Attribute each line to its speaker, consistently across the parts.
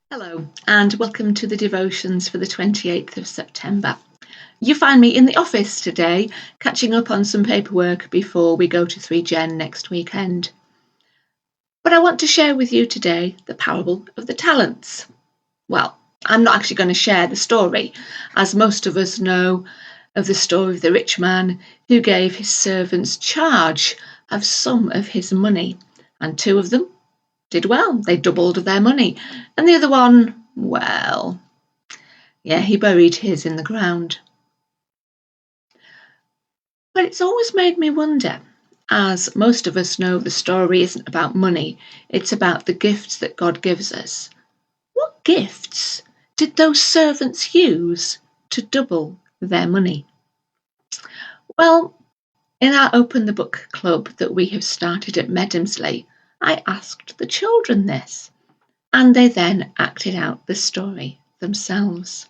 Speaker 1: Hello, and welcome to the devotions for the 28th of September. You find me in the office today, catching up on some paperwork before we go to 3Gen next weekend. But I want to share with you today the parable of the talents. Well, I'm not actually going to share the story, as most of us know of the story of the rich man who gave his servants charge of some of his money, and two of them did well. They doubled their money. And the other one, well, yeah, he buried his in the ground. But it's always made me wonder, as most of us know the story isn't about money, it's about the gifts that God gives us. What gifts did those servants use to double their money? Well, in our Open the Book club that we have started at Medhamsley, I asked the children this, and they then acted out the story themselves.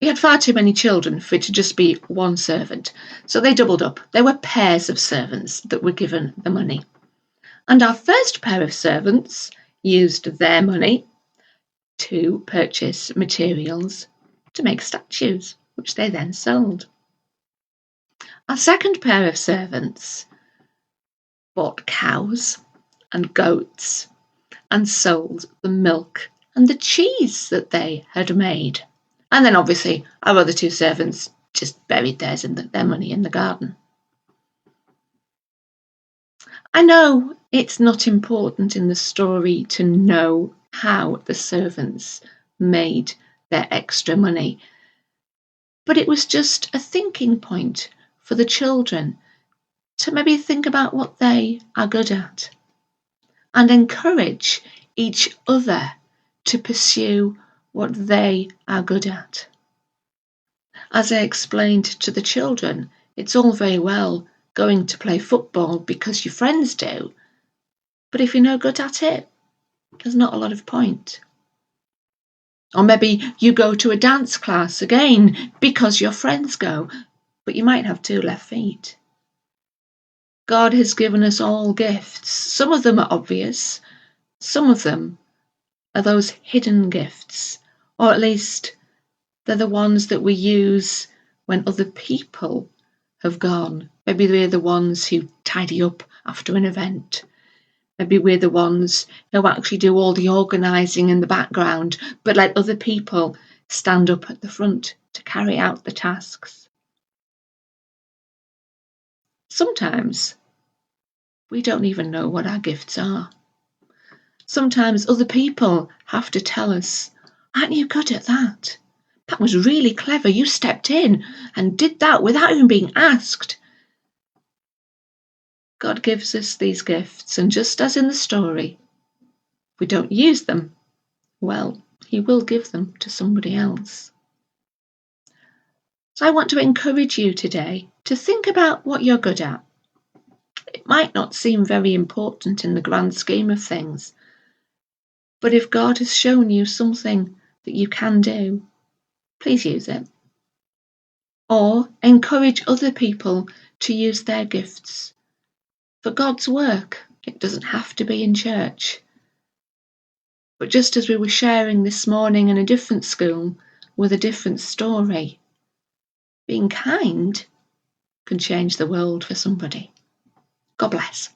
Speaker 1: We had far too many children for it to just be one servant, so they doubled up. There were pairs of servants that were given the money. And our first pair of servants used their money to purchase materials to make statues, which they then sold. Our second pair of servants bought cows and goats and sold the milk and the cheese that they had made. And then obviously our other two servants just buried theirs in their money in the garden. I know it's not important in the story to know how the servants made their extra money, but it was just a thinking point for the children to maybe think about what they are good at and encourage each other to pursue what they are good at. As I explained to the children, it's all very well going to play football because your friends do, but if you're no good at it, there's not a lot of point. Or maybe you go to a dance class again because your friends go, but you might have two left feet. God has given us all gifts. Some of them are obvious, some of them are those hidden gifts, or at least they're the ones that we use when other people have gone. Maybe we're the ones who tidy up after an event. Maybe we're the ones who actually do all the organising in the background, but let other people stand up at the front to carry out the tasks. Sometimes we don't even know what our gifts are. Sometimes other people have to tell us, aren't you good at that? That was really clever. You stepped in and did that without even being asked. God gives us these gifts, and just as in the story, if we don't use them, well, he will give them to somebody else. So I want to encourage you today to think about what you're good at. It might not seem very important in the grand scheme of things, but if God has shown you something that you can do, please use it. Or encourage other people to use their gifts for God's work. It doesn't have to be in church. But just as we were sharing this morning in a different school with a different story, being kind can change the world for somebody. God bless.